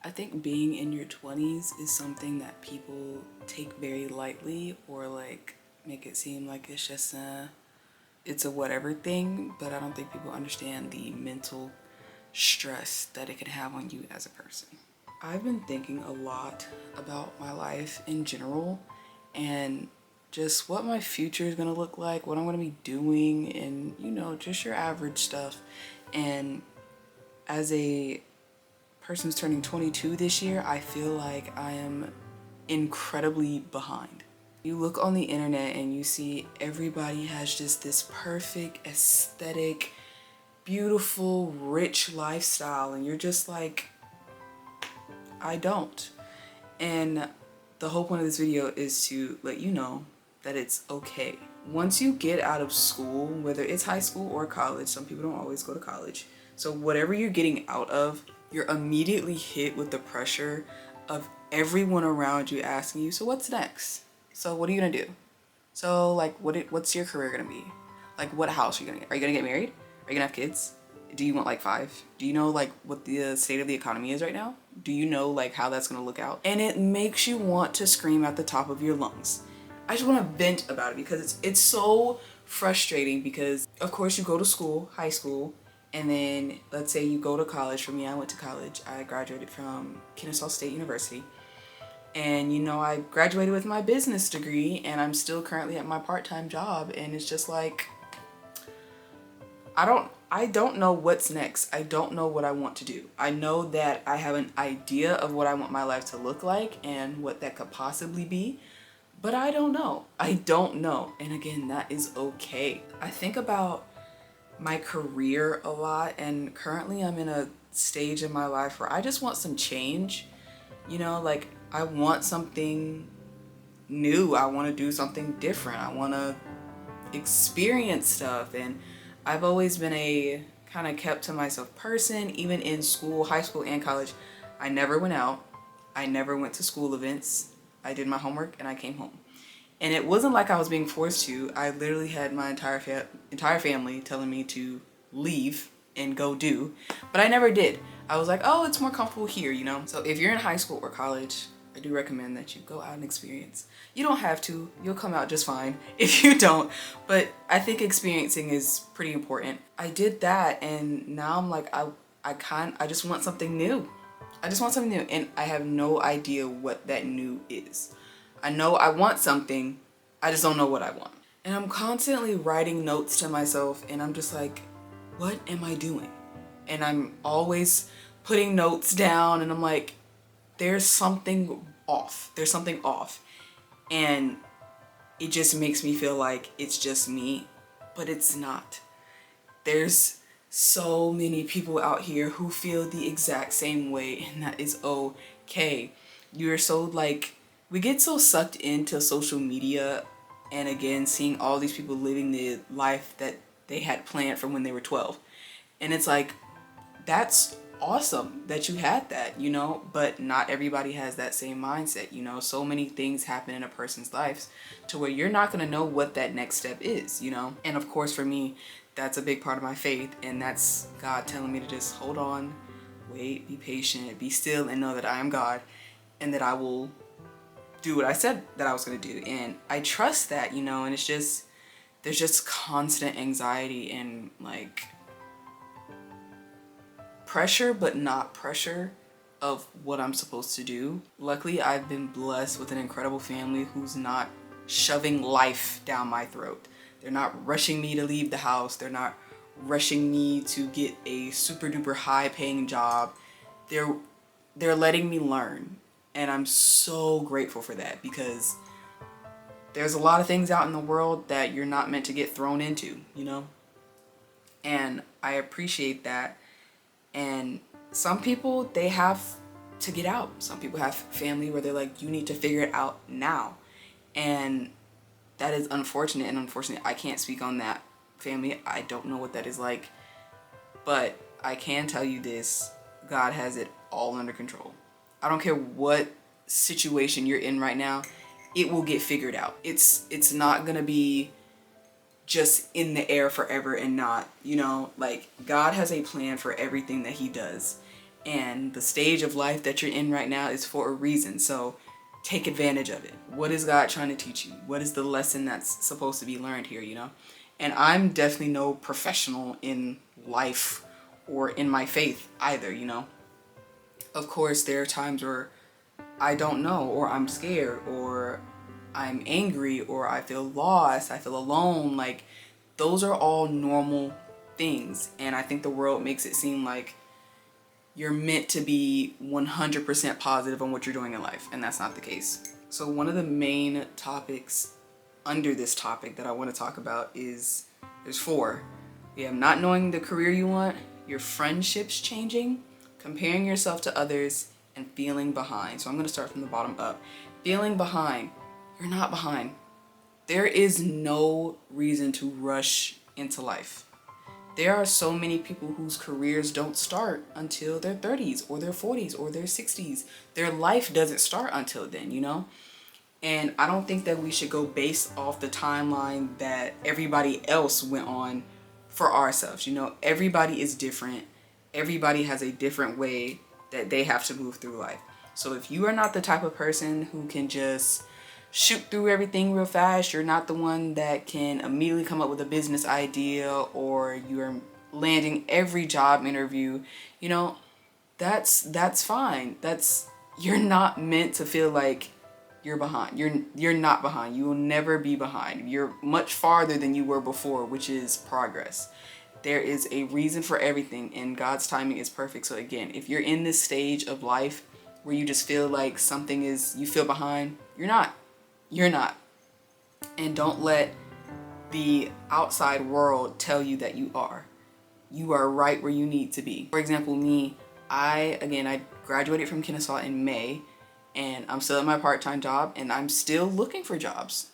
I think being in your 20s is something that people take very lightly or like make it seem like it's just it's a whatever thing, but I don't think people understand the mental stress that it can have on you as a person. I've been thinking a lot about my life in general and just what my future is going to look like, what I'm going to be doing, and just your average stuff. And as a person who's turning 22 this year, I feel like I am incredibly behind. You look on the internet and you see everybody has just this perfect, aesthetic, beautiful, rich lifestyle, and you're just like, I don't. And the whole point of this video is to let you know that it's okay. Once you get out of school, whether it's high school or college, some people don't always go to college. So whatever you're getting out of, you're immediately hit with the pressure of everyone around you asking you, so what's next? So what are you gonna do? So like, what's your career gonna be? Like, what house are you gonna get? Are you gonna get married? Are you gonna have kids? Do you want like 5? Do you know like what the state of the economy is right now? Do you know like how that's gonna look out? And it makes you want to scream at the top of your lungs. I just want to vent about it because it's so frustrating because of course you go to school, high school, and then let's say you go to college. For me, I went to college. I graduated from Kennesaw State University. And I graduated with my business degree and I'm still currently at my part-time job, and it's just like I don't know what's next. I don't know what I want to do. I know that I have an idea of what I want my life to look like and what that could possibly be, but I don't know. I don't know. And again, that is okay. I think about my career a lot, and currently I'm in a stage in my life where I just want some change. Like I want something new. I want to do something different. I want to experience stuff, and I've always been a kind of kept to myself person. Even in school, high school and college, I never went out. I never went to school events. I did my homework and I came home. And it wasn't like I was being forced to. I literally had my entire family telling me to leave and go do, but I never did. I was like, oh, it's more comfortable here. So if you're in high school or college, I do recommend that you go out and experience. You don't have to. You'll come out just fine if you don't. But I think experiencing is pretty important. I did that, and now I'm like, I just want something new. I just want something new, and I have no idea what that new is. I know I want something, I just don't know what I want. And I'm constantly writing notes to myself, and I'm just like, what am I doing? And I'm always putting notes down, and I'm like, there's something off. There's something off. And it just makes me feel like it's just me, but it's not. There's so many people out here who feel the exact same way, and that is okay. You're so like, we get so sucked into social media, and again, seeing all these people living the life that they had planned from when they were 12. And it's like, that's awesome that you had that, but not everybody has that same mindset. So many things happen in a person's lives to where you're not going to know what that next step is. And of course for me, that's a big part of my faith, and that's God telling me to just hold on, wait, be patient, be still, and know that I am God, and that I will do what I said that I was going to do. And I trust that, and it's just, there's just constant anxiety and like pressure, but not pressure of what I'm supposed to do. Luckily, I've been blessed with an incredible family who's not shoving life down my throat. They're not rushing me to leave the house. They're not rushing me to get a super duper high paying job. They're letting me learn. And I'm so grateful for that, because there's a lot of things out in the world that you're not meant to get thrown into, And I appreciate that. And some people, they have to get out. Some people have family where they're like, you need to figure it out now. And that is unfortunate. And unfortunately, I can't speak on that family. I don't know what that is like. But I can tell you this, God has it all under control. I don't care what situation you're in right now, it will get figured out. It's not gonna be just in the air forever and not, like God has a plan for everything that he does. And the stage of life that you're in right now is for a reason. So take advantage of it. What is God trying to teach you? What is the lesson that's supposed to be learned here, you know? And I'm definitely no professional in life or in my faith either, you know? Of course, there are times where I don't know, or I'm scared, or I'm angry, or I feel lost, I feel alone. Like, those are all normal things. And I think the world makes it seem like you're meant to be 100% positive on what you're doing in life, and that's not the case. So one of the main topics under this topic that I want to talk about is, there's four. We have not knowing the career you want, your friendships changing, comparing yourself to others, and feeling behind. So I'm going to start from the bottom up. Feeling behind. You're not behind. There is no reason to rush into life. There are so many people whose careers don't start until their 30s or their 40s or their 60s. Their life doesn't start until then, you know? And I don't think that we should go based off the timeline that everybody else went on for ourselves. You know, everybody is different. Everybody has a different way that they have to move through life. So if you are not the type of person who can just shoot through everything real fast, you're not the one that can immediately come up with a business idea, or you're landing every job interview, you know, that's fine. You're not meant to feel like you're behind. You're not behind. You will never be behind. You're much farther than you were before, which is progress. There is a reason for everything, and God's timing is perfect. So again, if you're in this stage of life where you just feel like you feel behind, you're not. You're not. And don't let the outside world tell you that you are. You are right where you need to be. For example, me, I graduated from Kennesaw in May, and I'm still at my part-time job, and I'm still looking for jobs.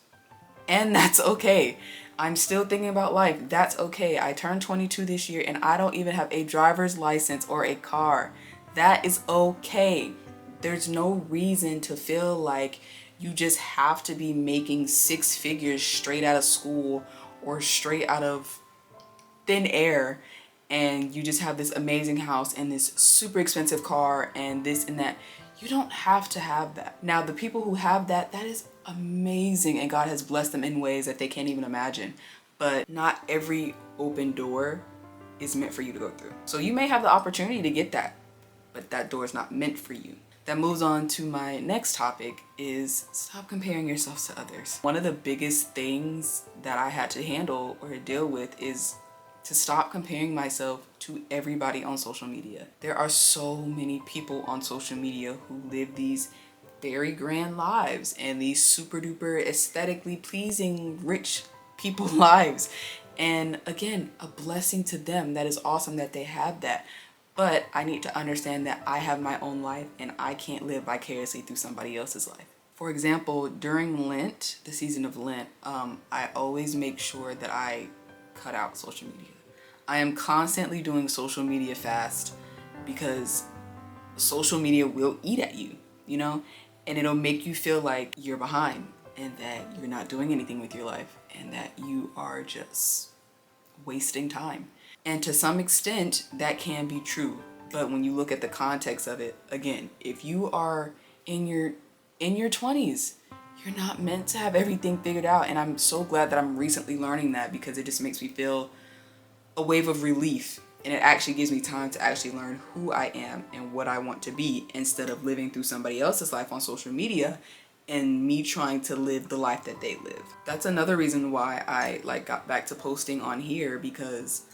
And that's okay. I'm still thinking about life. That's okay. I turned 22 this year, and I don't even have a driver's license or a car. That is okay. There's no reason to feel like you just have to be making six figures straight out of school or straight out of thin air, and you just have this amazing house and this super expensive car and this and that. You don't have to have that. Now, the people who have that is amazing, and God has blessed them in ways that they can't even imagine. But not every open door is meant for you to go through. So you may have the opportunity to get that, but that door is not meant for you. That moves on to my next topic, is stop comparing yourselves to others. One of the biggest things that I had to handle or deal with is to stop comparing myself to everybody on social media. There are so many people on social media who live these very grand lives and these super duper aesthetically pleasing rich people lives. And again, a blessing to them. That is awesome that they have that. But I need to understand that I have my own life, and I can't live vicariously through somebody else's life. For example, during Lent, the season of Lent, I always make sure that I cut out social media. I am constantly doing social media fast because social media will eat at you, you know? And it'll make you feel like you're behind and that you're not doing anything with your life and that you are just wasting time. And to some extent, that can be true. But when you look at the context of it, again, if you are in your 20s, you're not meant to have everything figured out. And I'm so glad that I'm recently learning that, because it just makes me feel a wave of relief. And it actually gives me time to actually learn who I am and what I want to be, instead of living through somebody else's life on social media and me trying to live the life that they live. That's another reason why I got back to posting on here, because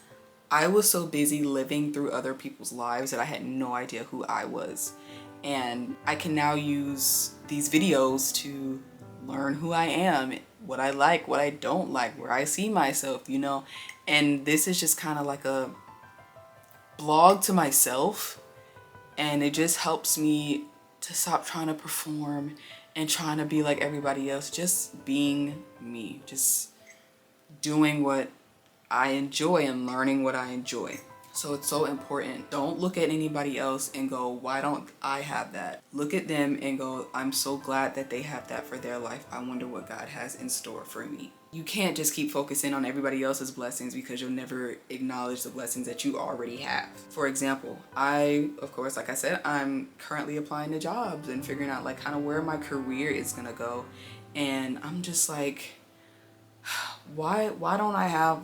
I was so busy living through other people's lives that I had no idea who I was. And I can now use these videos to learn who I am, what I like, what I don't like, where I see myself, you know? And this is just kind of like a blog to myself, and it just helps me to stop trying to perform and trying to be like everybody else. Just being me, just doing what I enjoy and learning what I enjoy. So it's so important. Don't look at anybody else and go, why don't I have that? Look at them and go, I'm so glad that they have that for their life. I wonder what God has in store for me. You can't just keep focusing on everybody else's blessings because you'll never acknowledge the blessings that you already have. For example, of course, like I said, I'm currently applying to jobs and figuring out like kind of where my career is gonna go. And I'm just like, why don't I have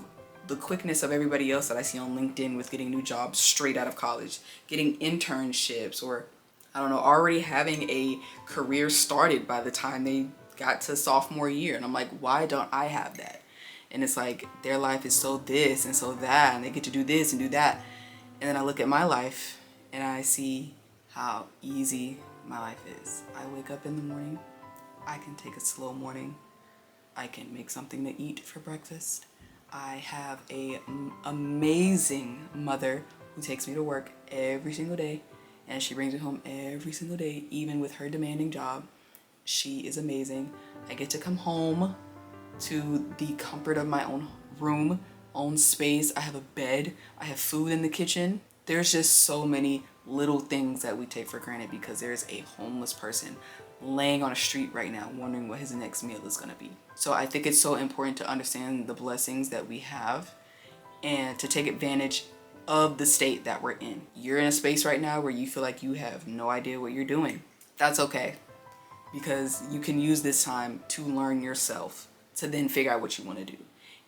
the quickness of everybody else that I see on LinkedIn with getting new jobs straight out of college, getting internships, or I don't know, already having a career started by the time they got to sophomore year. And I'm like, why don't I have that? And it's like their life is so this and so that, and they get to do this and do that. And then I look at my life and I see how easy my life is. I wake up in the morning, I can take a slow morning, I can make something to eat for breakfast. I have a amazing mother who takes me to work every single day, and she brings me home every single day, even with her demanding job. She is amazing. I get to come home to the comfort of my own room, own space. I have a bed. I have food in the kitchen. There's just so many little things that we take for granted because there's a homeless person laying on a street right now wondering what his next meal is going to be. So I think it's so important to understand the blessings that we have and to take advantage of the state that we're in. You're in a space right now where you feel like you have no idea what you're doing. That's okay, because you can use this time to learn yourself to then figure out what you want to do.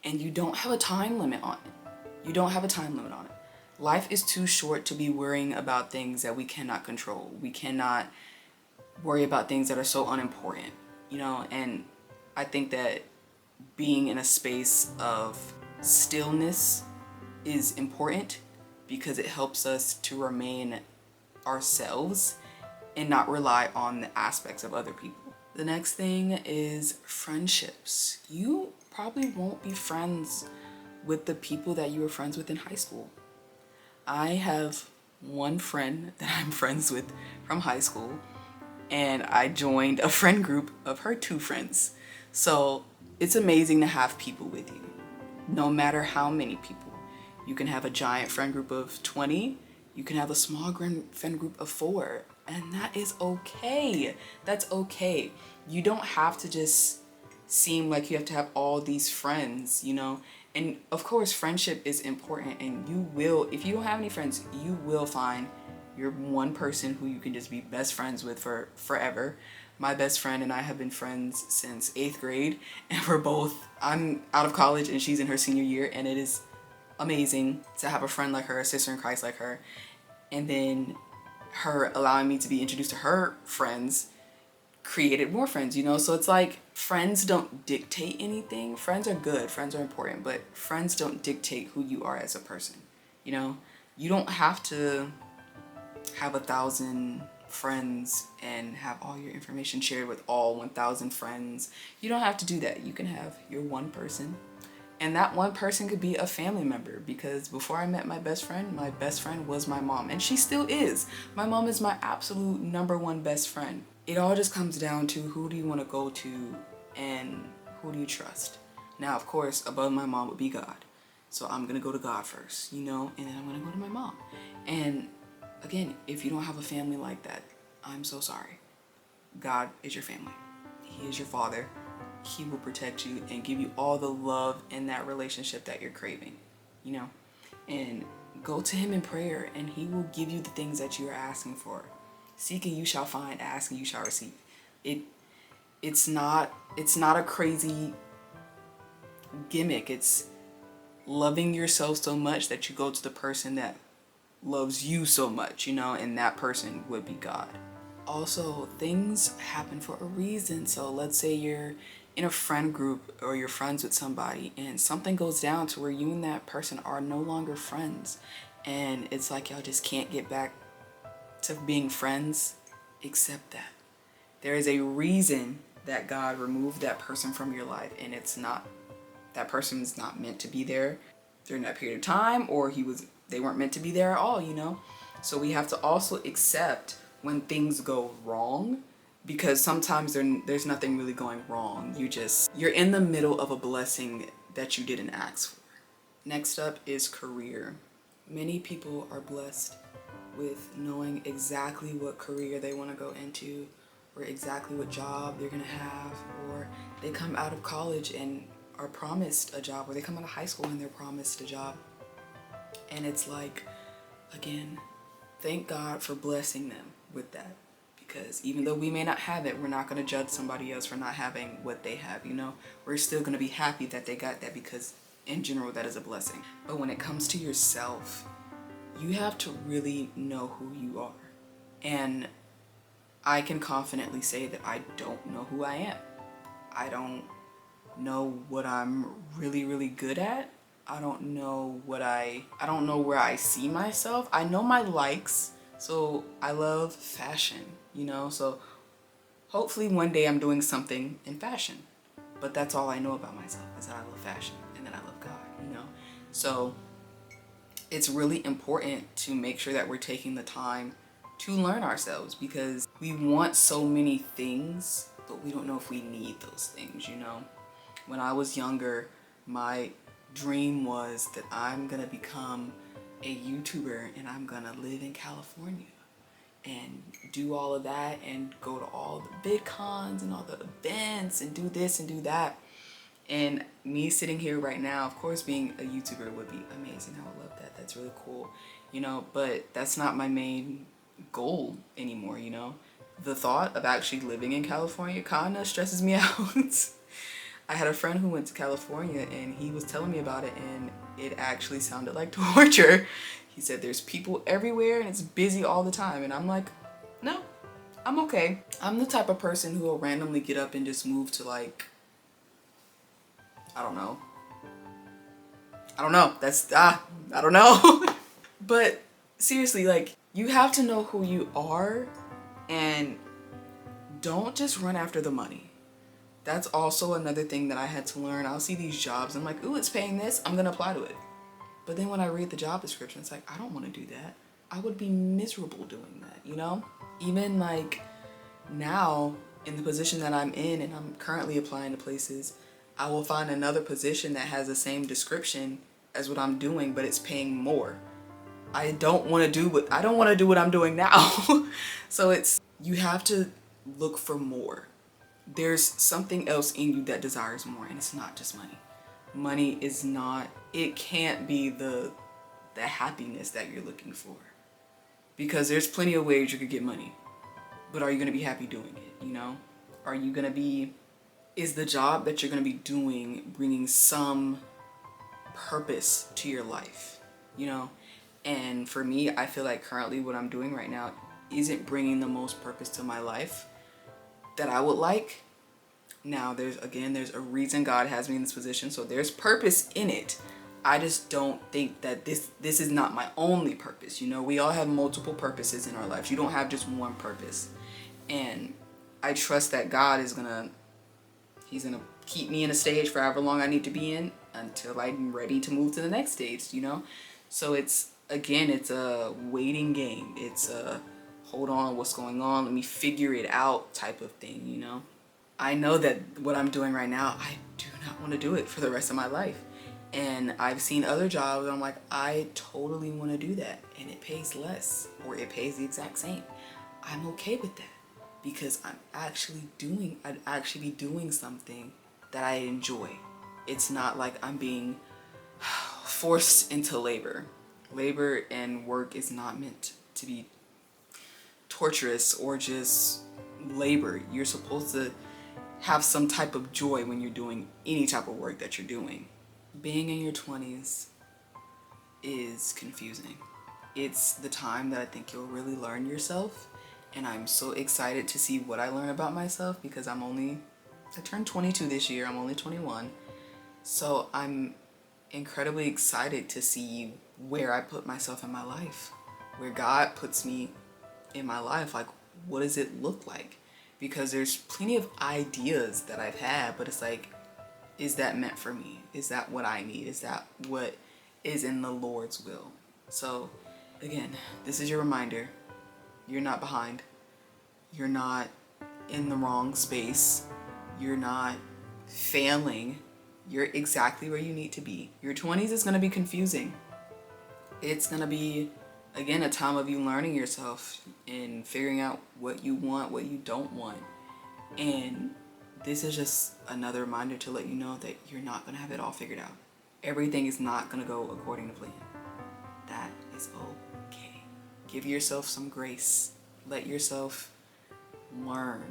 And you don't have a time limit on it. You don't have a time limit on it. Life is too short to be worrying about things that we cannot control. We cannot worry about things that are so unimportant, and I think that being in a space of stillness is important because it helps us to remain ourselves and not rely on the aspects of other people. The next thing is friendships. You probably won't be friends with the people that you were friends with in high school. I have one friend that I'm friends with from high school, and I joined a friend group of her two friends. So it's amazing to have people with you, no matter how many people. You can have a giant friend group of 20, you can have a small friend group of 4, and that is okay. That's okay. You don't have to just seem like you have to have all these friends, And of course, friendship is important, and you will, if you don't have any friends, you will find your one person who you can just be best friends with for forever. My best friend and I have been friends since 8th grade, and I'm out of college and she's in her senior year, and it is amazing to have a friend like her, a sister in Christ like her, and then her allowing me to be introduced to her friends created more friends, So it's like friends don't dictate anything. Friends are good, friends are important, but friends don't dictate who you are as a person, You don't have to have 1,000 friends and have all your information shared with all 1,000 friends. You don't have to do that. You can have your one person, and that one person could be a family member, because before I met my best friend was my mom, and she still is. My mom is my absolute number one best friend. It all just comes down to who do you want to go to and who do you trust. Now, of course, above my mom would be God. So I'm going to go to God first, and then I'm going to go to my mom. And again, if you don't have a family like that, I'm so sorry. God is your family. He is your father. He will protect you and give you all the love in that relationship that you're craving, And go to him in prayer, and he will give you the things that you are asking for. Seeking you shall find, asking you shall receive. It's not a crazy gimmick. It's loving yourself so much that you go to the person that loves you so much, and that person would be God. Also, things happen for a reason. So let's say you're in a friend group or you're friends with somebody and something goes down to where you and that person are no longer friends, and it's like y'all just can't get back to being friends. Accept that. There is a reason that God removed that person from your life, and that person's not meant to be there during that period of time, or they weren't meant to be there at all, So we have to also accept when things go wrong, because sometimes there's nothing really going wrong. You're in the middle of a blessing that you didn't ask for. Next up is career. Many people are blessed with knowing exactly what career they want to go into, or exactly what job they're going to have, or they come out of college and are promised a job, or they come out of high school and they're promised a job. And it's like, again, thank God for blessing them with that. Because even though we may not have it, we're not going to judge somebody else for not having what they have, you know? We're still going to be happy that they got that, because in general, that is a blessing. But when it comes to yourself, you have to really know who you are. And I can confidently say that I don't know who I am. I don't know what I'm really, really good at. I don't know where I see myself. I know my likes. So I love fashion, you know? So hopefully one day I'm doing something in fashion. But that's all I know about myself, is that I love fashion and that I love God, you know? So it's really important to make sure that we're taking the time to learn ourselves, because we want so many things, but we don't know if we need those things, you know? When I was younger, my dream was that I'm gonna become a YouTuber and I'm gonna live in California and do all of that and go to all the VidCons and all the events and do this and do that. And me sitting here right now, of course, being a YouTuber would be amazing. I would love that. That's really cool, you know, but that's not my main goal anymore, you know? The thought of actually living in California kind of stresses me out. I had a friend who went to California and he was telling me about it, and it actually sounded like torture. He said there's people everywhere and it's busy all the time. And I'm like, no, I'm okay. I'm the type of person who will randomly get up and just move to, like, I don't know. I don't know. But seriously, like, you have to know who you are and don't just run after the money. That's also another thing that I had to learn. I'll see these jobs, I'm like, ooh, it's paying this, I'm gonna apply to it. But then when I read the job description, it's like, I don't want to do that. I would be miserable doing that, you know? Even like now, in the position that I'm in, and I'm currently applying to places, I will find another position that has the same description as what I'm doing, but it's paying more. I don't want to do what I'm doing now. So you have to look for more. There's something else in you that desires more, and it's not just money. Money is not, it can't be the happiness that you're looking for. Because there's plenty of ways you could get money. But are you going to be happy doing it, you know? Is the job that you're going to be doing bringing some purpose to your life, you know? And for me, I feel like currently what I'm doing right now isn't bringing the most purpose to my life that I would like. Now, there's a reason God has me in this position, so there's purpose in it. I just don't think that this is not my only purpose. You know, we all have multiple purposes in our lives. You don't have just one purpose. And I trust that God is He's gonna keep me in a stage for however long I need to be in until I'm ready to move to the next stage, you know? So it's a waiting game. It's a hold on, what's going on? Let me figure it out type of thing, you know? I know that what I'm doing right now, I do not want to do it for the rest of my life. And I've seen other jobs and I'm like, I totally want to do that. And it pays less, or it pays the exact same. I'm okay with that, because I'd actually be doing something that I enjoy. It's not like I'm being forced into labor. Labor and work is not meant to be torturous or just labor. You're supposed to have some type of joy when you're doing any type of work that you're doing. Being in your 20s is confusing. It's the time that I think you'll really learn yourself, and I'm so excited to see what I learn about myself, because I turned 22 this year, I'm only 21. So I'm incredibly excited to see where I put myself in my life, where God puts me in my life. Like, what does it look like? Because there's plenty of ideas that I've had, but it's like, is that meant for me? Is that what I need? Is that what is in the Lord's will? So again, this is your reminder. You're not behind. You're not in the wrong space. You're not failing. You're exactly where you need to be. Your 20s is going to be confusing. It's gonna be, again, a time of you learning yourself and figuring out what you want, what you don't want. And this is just another reminder to let you know that you're not gonna have it all figured out. Everything is not gonna go according to plan. That is okay. Give yourself some grace. Let yourself learn.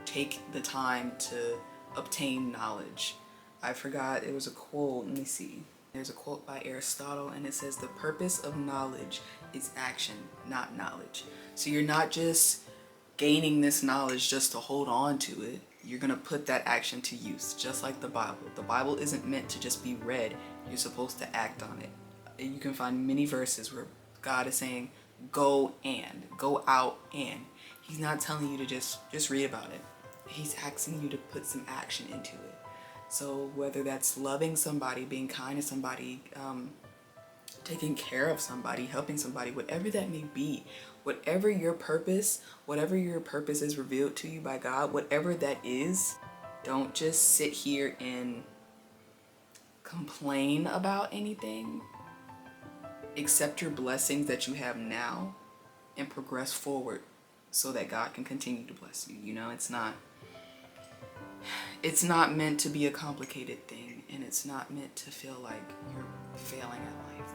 Take the time to obtain knowledge. I forgot, it was a quote, let me see. There's a quote by Aristotle, and it says, "The purpose of knowledge is action, not knowledge." So you're not just gaining this knowledge just to hold on to it. You're gonna put that action to use, just like the Bible. The Bible isn't meant to just be read. You're supposed to act on it. You can find many verses where God is saying, go out and. He's not telling you to just read about it. He's asking you to put some action into it. So whether that's loving somebody, being kind to somebody, taking care of somebody, helping somebody, whatever that may be, whatever your purpose is revealed to you by God, whatever that is, don't just sit here and complain about anything. Accept your blessings that you have now and progress forward so that God can continue to bless you. You know, it's not meant to be a complicated thing, and it's not meant to feel like you're failing at life.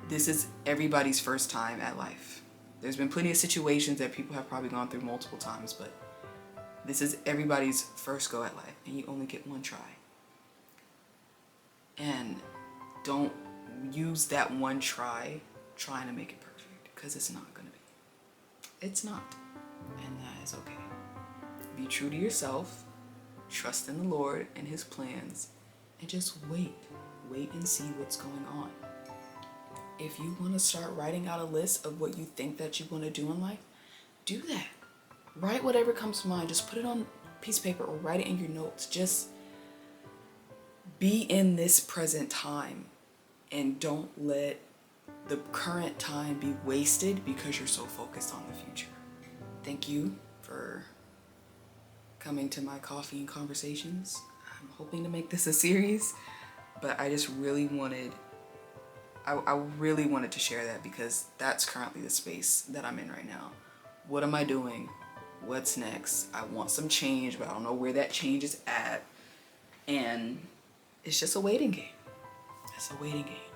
This is everybody's first time at life. There's been plenty of situations that people have probably gone through multiple times, but this is everybody's first go at life, and you only get one try. And don't use that one try trying to make it perfect, because it's not gonna be. It's not, and that is okay. Be true to yourself, trust in the Lord and His plans, and just wait and see what's going on. If you want to start writing out a list of what you think that you want to do in life, do that. Write whatever comes to mind. Just put it on a piece of paper or write it in your notes. Just be in this present time, and don't let the current time be wasted because you're so focused on the future. Thank you for coming to my coffee and conversations. I'm hoping to make this a series, but I just really wanted to share that, because that's currently the space that I'm in right now. What am I doing? What's next? I want some change, but I don't know where that change is at. And it's just a waiting game. It's a waiting game.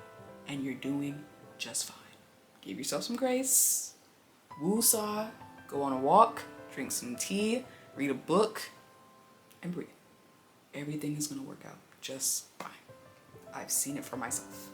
And you're doing just fine. Give yourself some grace. Woo-saw. Go on a walk. Drink some tea. Read a book. And breathe. Everything is going to work out just fine. I've seen it for myself.